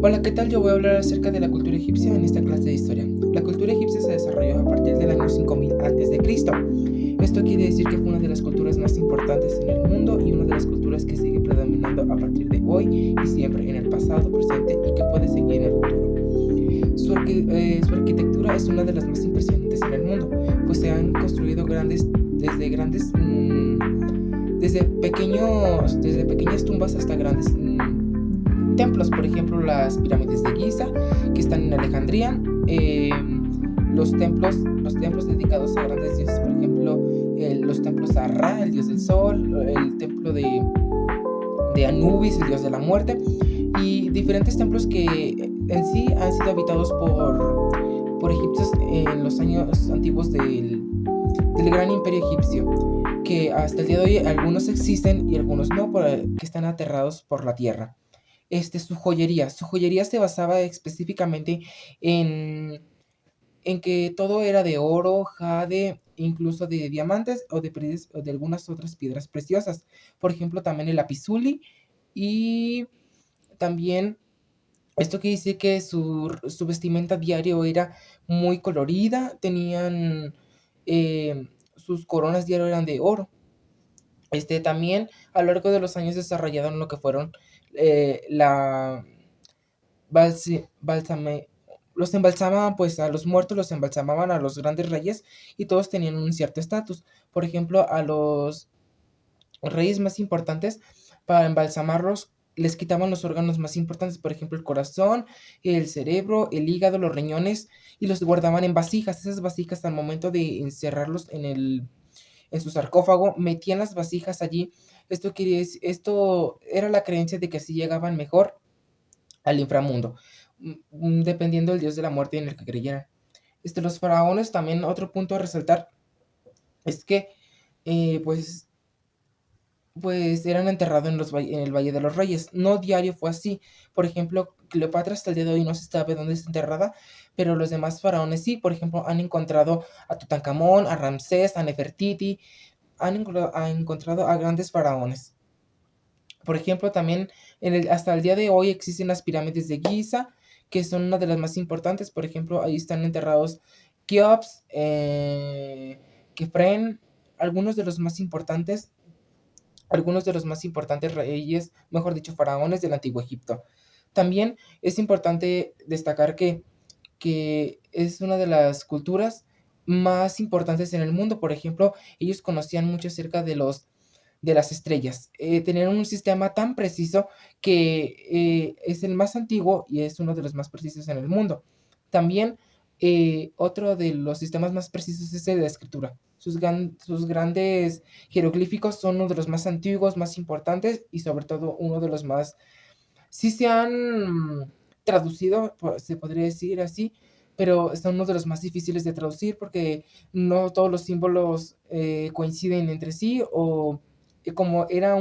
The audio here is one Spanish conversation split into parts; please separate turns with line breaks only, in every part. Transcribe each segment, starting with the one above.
Hola, ¿qué tal? Yo voy a hablar acerca de la cultura egipcia en esta clase de historia. La cultura egipcia se desarrolló a partir del año 5000 antes de Cristo. Esto quiere decir que fue una de las culturas más importantes en el mundo y una de las culturas que sigue predominando a partir de hoy y siempre en el pasado, presente y que puede seguir en el futuro. Su arquitectura es una de las más impresionantes en el mundo, pues se han construido desde pequeñas tumbas hasta grandes templos, por ejemplo, las pirámides de Giza, que están en Alejandría, los templos dedicados a grandes dioses, por ejemplo, los templos a Ra, el dios del sol, el templo de Anubis, el dios de la muerte, y diferentes templos que en sí han sido habitados por egipcios en los años antiguos del gran imperio egipcio, que hasta el día de hoy algunos existen y algunos no, que están aterrados por la tierra. Su joyería se basaba específicamente en, en que todo era de oro, jade, incluso de diamantes o de algunas otras piedras preciosas. Por ejemplo, también el lapizuli y también esto quiere decir que su vestimenta diario era muy colorida, sus coronas diario eran de oro. También a lo largo de los años desarrollaron lo que fueron la balsame los embalsamaban, pues, a los muertos los embalsamaban a los grandes reyes y todos tenían un cierto estatus. Por ejemplo, a los reyes más importantes, para embalsamarlos, les quitaban los órganos más importantes, por ejemplo, el corazón, el cerebro, el hígado, los riñones, y los guardaban en vasijas. Esas vasijas, al momento de encerrarlos en su sarcófago, metían las vasijas allí. Esto era la creencia de que así llegaban mejor al inframundo, dependiendo del dios de la muerte en el que creyeran. Los faraones, también otro punto a resaltar es que, pues, eran enterrados en el Valle de los Reyes. No diario fue así. Por ejemplo, Cleopatra hasta el día de hoy no se sabe dónde está enterrada, pero los demás faraones sí. Por ejemplo, han encontrado a Tutankamón, a Ramsés, a Nefertiti, han encontrado a grandes faraones. Por ejemplo, también hasta el día de hoy existen las pirámides de Giza, que son una de las más importantes. Por ejemplo, ahí están enterrados Keops, Kefren, algunos de los más importantes, algunos de los más importantes reyes, mejor dicho, faraones del antiguo Egipto. También es importante destacar que es una de las culturas más importantes en el mundo. Por ejemplo, ellos conocían mucho acerca de las estrellas. Tenían un sistema tan preciso que es el más antiguo y es uno de los más precisos en el mundo. También otro de los sistemas más precisos es el de la escritura. Sus grandes jeroglíficos son uno de los más antiguos, más importantes y sobre todo uno de los más... Sí se han traducido, se podría decir así, pero son uno de los más difíciles de traducir porque no todos los símbolos coinciden entre sí o como era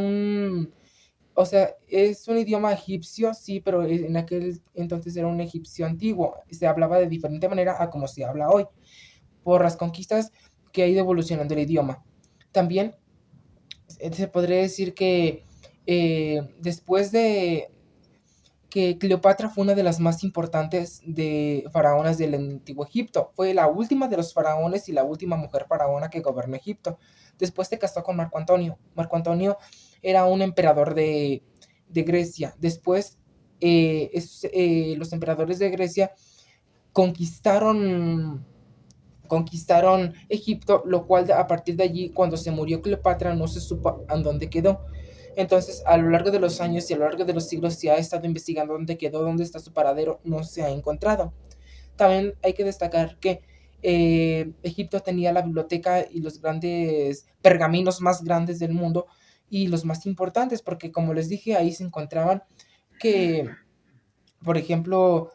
o sea, es un idioma egipcio, sí, pero en aquel entonces era un egipcio antiguo. Se hablaba de diferente manera a como se habla hoy, por las conquistas que ha ido evolucionando el idioma. También se podría decir que después de que Cleopatra fue una de las más importantes de faraonas del antiguo Egipto. Fue la última de los faraones y la última mujer faraona que gobernó Egipto. Después se casó con Marco Antonio. Marco Antonio era un emperador de Grecia. Después, los emperadores de Grecia conquistaron conquistaron Egipto, lo cual a partir de allí, cuando se murió Cleopatra, no se supo a dónde quedó. Entonces, a lo largo de los años y a lo largo de los siglos se ha estado investigando dónde quedó, dónde está su paradero, no se ha encontrado. También hay que destacar que Egipto tenía la biblioteca y los grandes pergaminos más grandes del mundo y los más importantes, porque como les dije, ahí se encontraban que, por ejemplo,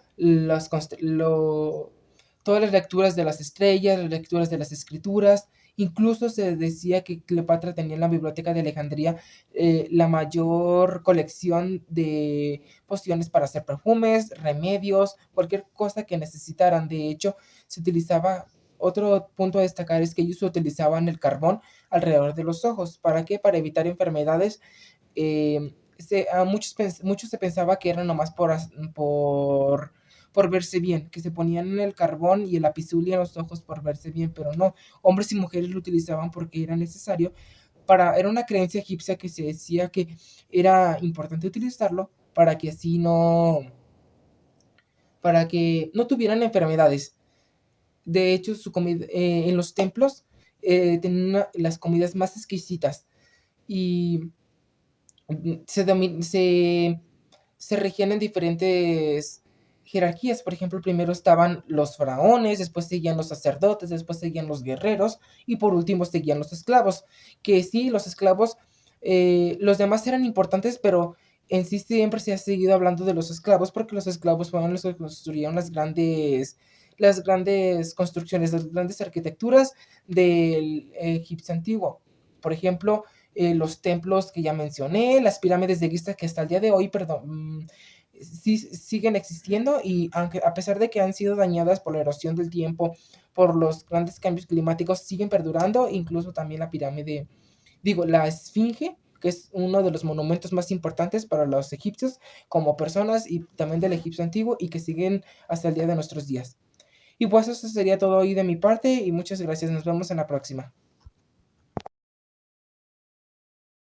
todas las lecturas de las estrellas, las lecturas de las escrituras. Incluso se decía que Cleopatra tenía en la biblioteca de Alejandría la mayor colección de pociones para hacer perfumes, remedios, cualquier cosa que necesitaran. De hecho, se utilizaba, otro punto a destacar es que ellos utilizaban el carbón alrededor de los ojos. ¿Para qué? Para evitar enfermedades muchos se pensaba que era nomás por verse bien, que se ponían el carbón y el lapizuli en los ojos por verse bien, pero no, hombres y mujeres lo utilizaban porque era necesario era una creencia egipcia que se decía que era importante utilizarlo para que no tuvieran enfermedades. De hecho, en los templos tenían las comidas más exquisitas y se, domi- se, se regían en diferentes jerarquías. Por ejemplo, primero estaban los faraones, después seguían los sacerdotes, después seguían los guerreros y por último seguían los esclavos. Que sí, los esclavos, los demás eran importantes, pero en sí siempre se ha seguido hablando de los esclavos porque los esclavos fueron los que construyeron las grandes construcciones, las grandes arquitecturas del egipcio antiguo. Por ejemplo, los templos que ya mencioné, las pirámides de Giza que hasta el día de hoy, perdón, sí siguen existiendo y aunque a pesar de que han sido dañadas por la erosión del tiempo, por los grandes cambios climáticos, siguen perdurando, incluso también la Esfinge, que es uno de los monumentos más importantes para los egipcios como personas y también del egipcio antiguo y que siguen hasta el día de nuestros días. Y pues eso sería todo hoy de mi parte y muchas gracias, nos vemos en la próxima.